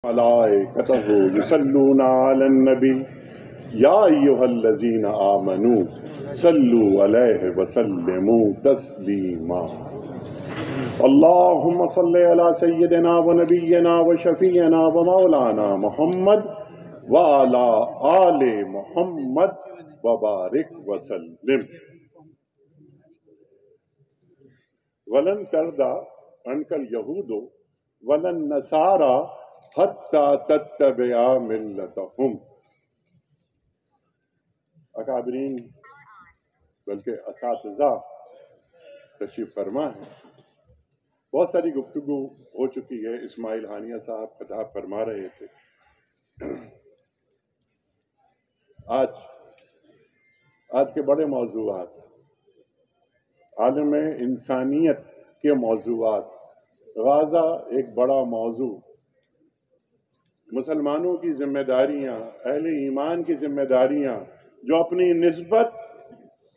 ملائکتہ یصلون علی النبی یا ایھا الذین آمنوا صلوا علیہ وسلموا تسلیما اللہم صلی علی سیدنا و نبینا و شفیعنا و مولانا محمد وعلی آل محمد وبارک وسلم ولن ترضى عنك اليهود ولا النصارى حتى تتبع ملتهم. اکابرین بلکہ اساتذہ تشریف فرما ہے. بہت ساری گفتگو ہو چکی ہے. اسماعیل ہانیہ صاحب خطاب فرما رہے تھے. آج کے بڑے موضوعات، عالم انسانیت کے موضوعات. غازہ ایک بڑا موضوع، مسلمانوں کی ذمہ داریاں، اہل ایمان کی ذمہ داریاں جو اپنی نسبت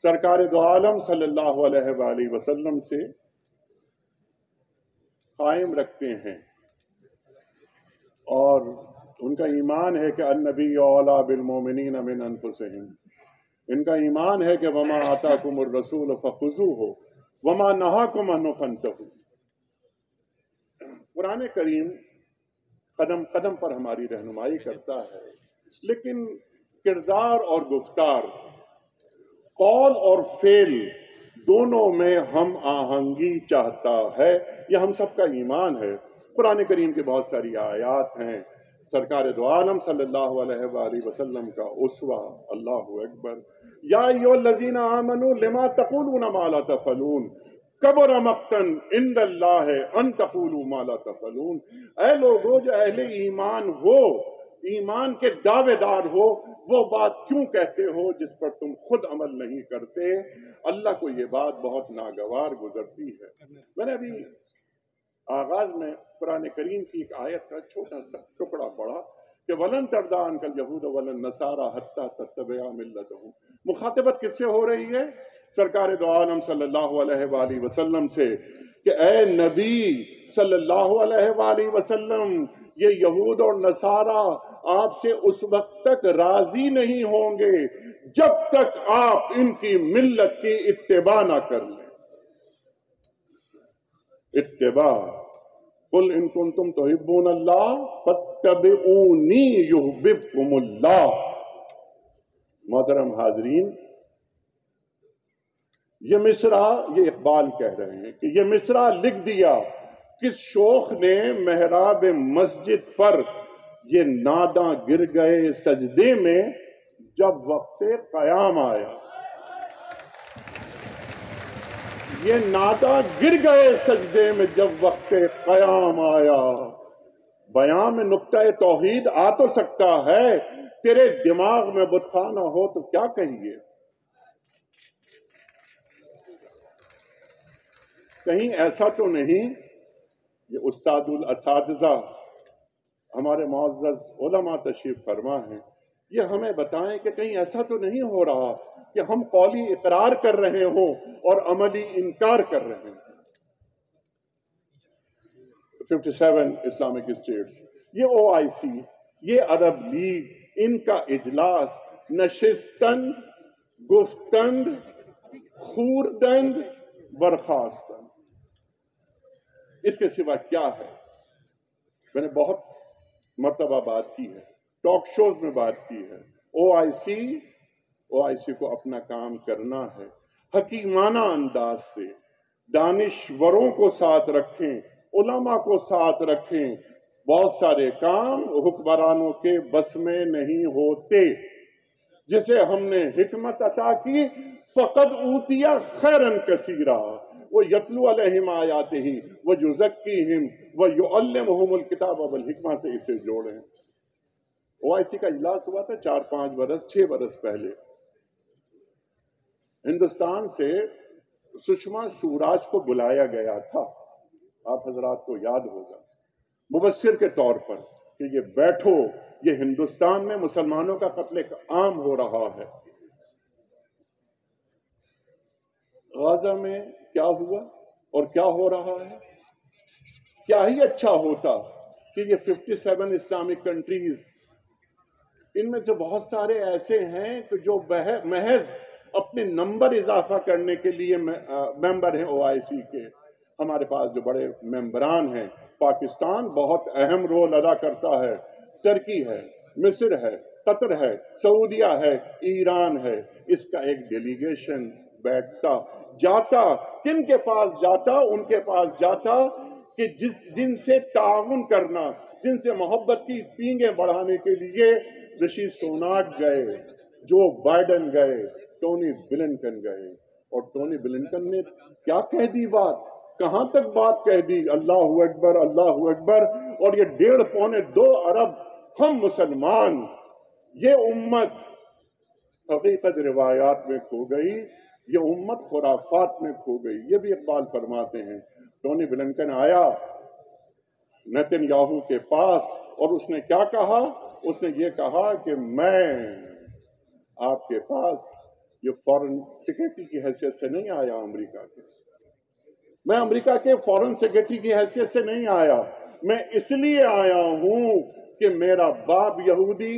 سرکار دو عالم صلی اللہ علیہ وآلہ وسلم سے قائم رکھتے ہیں، اور ان کا ایمان ہے کہ النبی اولیٰ بالمؤمنین من انفسہم. ان کا ایمان ہے کہ وما آتاکم الرسول فخذوہ وما نہاکم عنہ فانتہوا. قرآن کریم قدم قدم پر ہماری رہنمائی کرتا ہے، لیکن کردار اور گفتار، قول اور فعل دونوں میں ہم آہنگی چاہتا ہے. یہ ہم سب کا ایمان ہے. قرآن کریم کی بہت ساری آیات ہیں. سرکار دو عالم صلی اللہ علیہ وآلہ وسلم کا اسوہ. اللہ اکبر. یا ایھا الذین آمنوا لما تقولون ما لا تفعلون کبر مقتا عند اللہ ان تقولوا ما لا تفعلون. اے لوگو جو اہل ایمان ہو، ایمان کے دعوے دار ہو، وہ بات کیوں کہتے ہو جس پر تم خود عمل نہیں کرتے؟ اللہ کو یہ بات بہت ناگوار گزرتی ہے. میں نے ابھی آغاز میں قرآن کریم کی ایک آیت کا چھوٹا سا ٹکڑا پڑھا کہ وَلَن تَرْضَىٰ عَنْكَ الْيَهُودُ وَلَا النَّصَارَىٰ حَتَّىٰ تَتَّبِعَ مِلَّتَهُمْ. مخاطبت کس سے ہو رہی ہے؟ سرکار دو عالم صلی اللہ علیہ وآلہ وسلم سے، کہ اے نبی صلی اللہ علیہ وآلہ وسلم، یہ یہود اور نصارہ آپ سے اس وقت تک راضی نہیں ہوں گے جب تک آپ ان کی ملت کی اتباع نہ کر لیں. اتباع. قل ان کنتم تحبون اللہ فاتبعونی یحببکم اللہ. محترم حاضرین، یہ مصرع، یہ اقبال کہہ رہے ہیں کہ یہ مصرع لکھ دیا کس شوخ نے محراب مسجد پر، یہ ناداں گر گئے سجدے میں جب وقت قیام آیا. یہ ناداں گر گئے سجدے میں جب وقت قیام آیا. بیان میں نقطہ توحید آ تو سکتا ہے، تیرے دماغ میں بت خانہ ہو تو کیا کہیے؟ کہیں ایسا تو نہیں، یہ استاد الاساتذہ ہمارے معزز علماء تشریف فرما ہیں، یہ ہمیں بتائیں کہ کہیں ایسا تو نہیں ہو رہا کہ ہم قولی اقرار کر رہے ہوں اور عملی انکار کر رہے ہیں. 57 اسلامک اسٹیٹس، یہ OIC، یہ عرب لیگ، ان کا اجلاس نشستند، گفتند، خوردند، برخاستند. اس کے سوا کیا ہے؟ میں نے بہت مرتبہ بات کی ہے، ٹاک شوز میں بات کی ہے. OIC کو اپنا کام کرنا ہے، حکیمانہ انداز سے. دانشوروں کو ساتھ رکھیں، علماء کو ساتھ رکھیں. بہت سارے کام حکمرانوں کے بس میں نہیں ہوتے. جسے ہم نے حکمت عطا کی فقد اوتیا خیرن کثیرا وَيَتْلُو عَلَيْهِمْ آیَاتِهِ وَيُزَكِّيهِمْ وَيُعَلِّمُهُمُ الْكِتَابَ وَالْحِکمہ سے اسے جوڑیں. OIC کا اجلاس ہوا تھا 4-5 برس 6 برس پہلے. ہندوستان سے سشما سوراج کو بلایا گیا تھا، آپ حضرات کو یاد ہوگا، مبصر کے طور پر کہ یہ بیٹھو، یہ ہندوستان میں مسلمانوں کا قتل عام ہو رہا ہے. غزہ میں کیا ہوا اور کیا ہو رہا ہے؟ کیا ہی اچھا ہوتا کہ یہ 57 اسلامک کنٹریز، ان میں سے بہت سارے ایسے ہیں کہ جو محض اپنے نمبر اضافہ کرنے کے لیے ممبر ہیں OIC کے. ہمارے پاس جو بڑے ممبران ہیں، پاکستان بہت اہم رول ادا کرتا ہے، ترکی ہے، مصر ہے، قطر ہے، سعودیہ ہے، ایران ہے. اس کا ایک ڈیلیگیشن بیٹھتا، جاتا، کن کے پاس جاتا؟ ان کے پاس جاتا کہ جن سے تعاون کرنا، جن سے محبت کی پینگیں بڑھانے کے لیے رشی سوناک گئے، جو بائیڈن گئے، ٹونی بلنکن گئے. اور ٹونی بلنکن نے کیا کہہ دی بات، کہاں تک بات کہہ دی، اللہ اکبر، اللہ اکبر. اور یہ 1.5-2 ارب ہم مسلمان، یہ امت حقیقت روایات میں کھو گئی، یہ امت خرافات میں کھو گئی. یہ بھی اقبال فرماتے ہیں. ٹونی بلنکن آیا نیتن یاہو کے پاس اور اس نے کیا کہا؟ اس نے یہ کہا کہ میں آپ کے پاس یہ فارن سیکرٹری کی حیثیت سے نہیں آیا، امریکہ کے، میں امریکہ کے فارن سیکرٹری کی حیثیت سے نہیں آیا، میں اس لیے آیا ہوں کہ میرا باپ یہودی،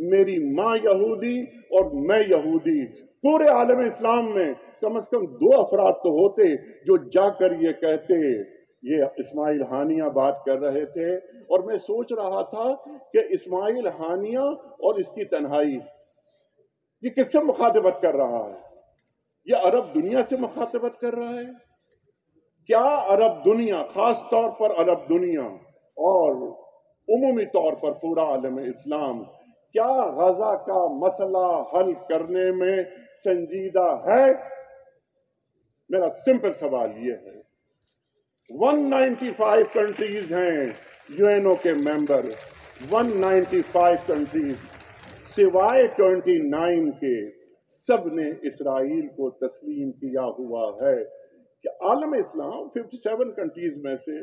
میری ماں یہودی اور میں یہودی. پورے عالم اسلام میں کم از کم 2 افراد تو ہوتے جو جا کر یہ کہتے. یہ اسماعیل ہانیہ بات کر رہے تھے اور میں سوچ رہا تھا کہ اسماعیل ہانیہ اور اس کی تنہائی، یہ کس سے مخاطبت کر رہا ہے؟ یہ عرب دنیا سے مخاطبت کر رہا ہے. کیا عرب دنیا، خاص طور پر عرب دنیا اور عمومی طور پر پورا عالم اسلام، کیا غزہ کا مسئلہ حل کرنے میں سنجیدہ ہے؟ میرا سمپل سوال یہ ہے. 195 کنٹریز ہیں UNO کے ممبر، 195 کنٹریز سوائے 29 کے، سب نے اسرائیل کو تسلیم کیا ہوا ہے. کہ عالم اسلام 57 کنٹریز میں سے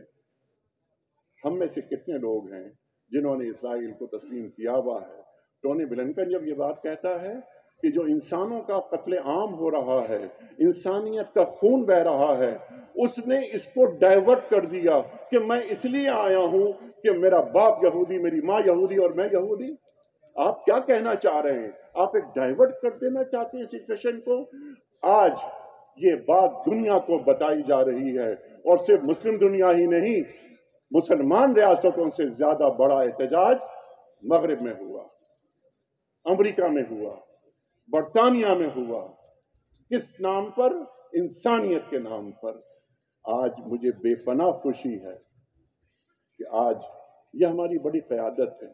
ہم میں سے کتنے لوگ ہیں جنہوں نے اسرائیل کو تسلیم کیا ہوا ہے؟ ٹونی بلنکن جب یہ بات کہتا ہے کہ جو انسانوں کا قتل عام ہو رہا ہے، انسانیت کا خون بہ رہا ہے، اس نے اس کو ڈائیورٹ کر دیا کہ میں اس لیے آیا ہوں کہ میرا باپ یہودی، میری ماں یہودی اور میں یہودی. آپ کیا کہنا چاہ رہے ہیں؟ آپ ایک ڈائیورٹ کر دینا چاہتے ہیں سچویشن کو. آج یہ بات دنیا کو بتائی جا رہی ہے اور صرف مسلم دنیا ہی نہیں، مسلمان ریاستوں سے زیادہ بڑا احتجاج مغرب میں ہوا، امریکہ میں ہوا، برطانیہ میں ہوا. کس نام پر؟ انسانیت کے نام پر. آج مجھے بے پناہ خوشی ہے کہ آج یہ ہماری بڑی قیادت ہے،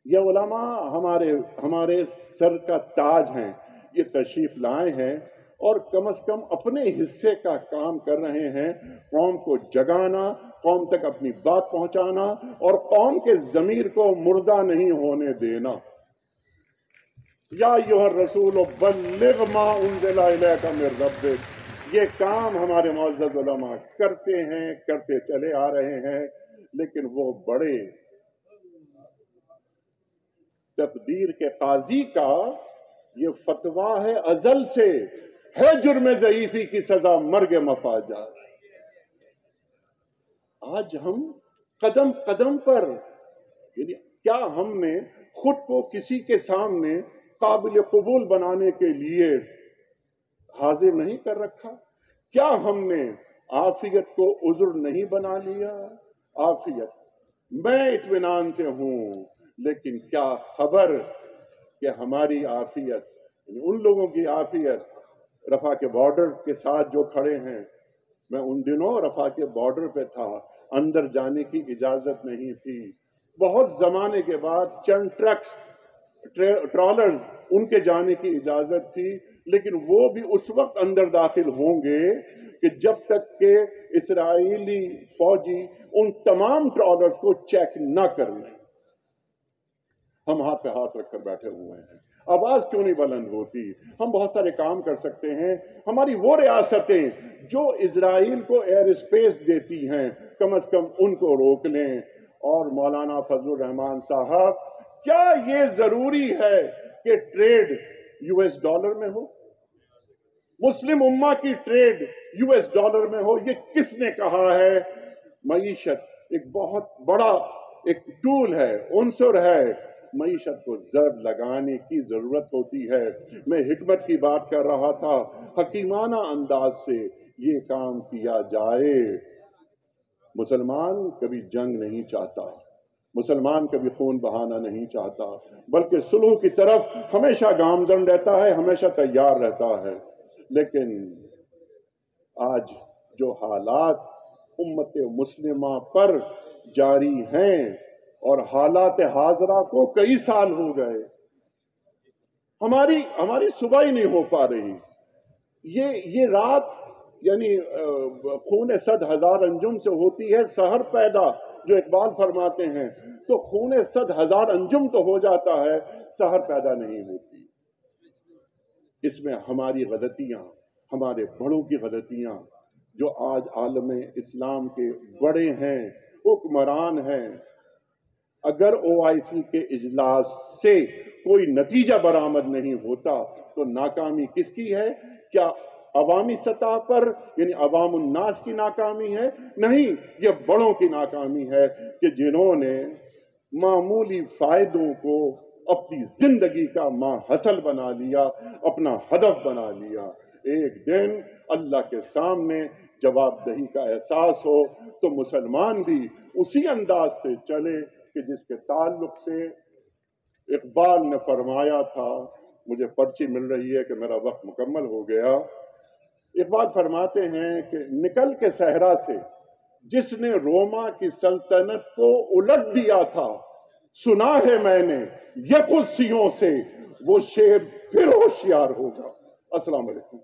یہ علماء ہمارے سر کا تاج ہیں، یہ تشریف لائے ہیں اور کم از کم اپنے حصے کا کام کر رہے ہیں، قوم کو جگانا، قوم تک اپنی بات پہنچانا اور قوم کے ضمیر کو مردہ نہیں ہونے دینا. یا ایھا الرسول بلغ ما انزل الیک من ربک. یہ کام ہمارے معزز علماء کرتے ہیں، کرتے چلے آ رہے ہیں، لیکن وہ بڑے تقدیر کے قاضی کا یہ فتویٰ ہے ازل سے، ہے جرم ضعیفی کی سزا مرگ مفاجات. آج ہم قدم قدم پر، یعنی کیا ہم نے خود کو کسی کے سامنے قابل قبول بنانے کے لیے حاضر نہیں کر رکھا؟ کیا ہم نے عافیت کو عذر نہیں بنا لیا؟ عافیت، میں اطمینان سے ہوں، لیکن کیا خبر کہ ہماری عافیت، ان لوگوں کی عافیت رفح کے بارڈر کے ساتھ جو کھڑے ہیں. میں ان دنوں رفح کے بارڈر پہ تھا، اندر جانے کی اجازت نہیں تھی. بہت زمانے کے بعد چند ٹرکس، ٹرالرز، ان کے جانے کی اجازت تھی، لیکن وہ بھی اس وقت اندر داخل ہوں گے کہ جب تک کہ اسرائیلی فوجی ان تمام ٹرالرز کو چیک نہ کر لیں. ہم ہاتھ پہ ہاتھ رکھ کر بیٹھے ہوئے ہیں. آواز کیوں نہیں بلند ہوتی؟ ہم بہت سارے کام کر سکتے ہیں. ہماری وہ ریاستیں جو اسرائیل کو ایئر اسپیس دیتی ہیں، کم از کم ان کو روک لیں. اور مولانا فضل الرحمان صاحب، کیا یہ ضروری ہے کہ ٹریڈ $US میں ہو؟ مسلم امہ کی ٹریڈ $US میں ہو؟ یہ کس نے کہا ہے؟ معیشت ایک بہت بڑا ایک ٹول ہے، عنصر ہے، معیشت کو زر لگانے کی ضرورت ہوتی ہے۔ میں حکمت کی بات کر رہا تھا، حکیمانہ انداز سے یہ کام کیا جائے۔ مسلمان کبھی جنگ نہیں چاہتا، مسلمان کبھی خون بہانا نہیں چاہتا، بلکہ صلح کی طرف ہمیشہ گامزن رہتا ہے، ہمیشہ تیار رہتا ہے۔ لیکن آج جو حالات امت مسلمہ پر جاری ہیں اور حالات حاضرہ کو کئی سال ہو گئے، ہماری صبح ہی نہیں ہو پا رہی۔ یہ رات یعنی خون 100,000 انجم سے ہوتی ہے سحر پیدا، جو اقبال فرماتے ہیں، تو خون 100,000 انجم تو ہو جاتا ہے، سحر پیدا نہیں ہوتی۔ اس میں ہماری غلطیاں، ہمارے بڑوں کی غلطیاں، جو آج عالم اسلام کے بڑے ہیں، حکمران ہیں، اگر OIC کے اجلاس سے کوئی نتیجہ برآمد نہیں ہوتا تو ناکامی کس کی ہے؟ کیا عوامی سطح پر یعنی عوام الناس کی ناکامی ہے؟ نہیں، یہ بڑوں کی ناکامی ہے کہ جنہوں نے معمولی فائدوں کو اپنی زندگی کا ماحصل بنا لیا، اپنا ہدف بنا لیا۔ ایک دن اللہ کے سامنے جواب دہی کا احساس ہو تو مسلمان بھی اسی انداز سے چلے کہ جس کے تعلق سے اقبال نے فرمایا تھا۔ مجھے پرچی مل رہی ہے کہ میرا وقت مکمل ہو گیا۔ اقبال فرماتے ہیں کہ نکل کے صحرا سے جس نے روما کی سلطنت کو الٹ دیا تھا، سنا ہے میں نے یہ قدسیوں سے، وہ شیر پھر ہوشیار ہوگا۔ السلام علیکم۔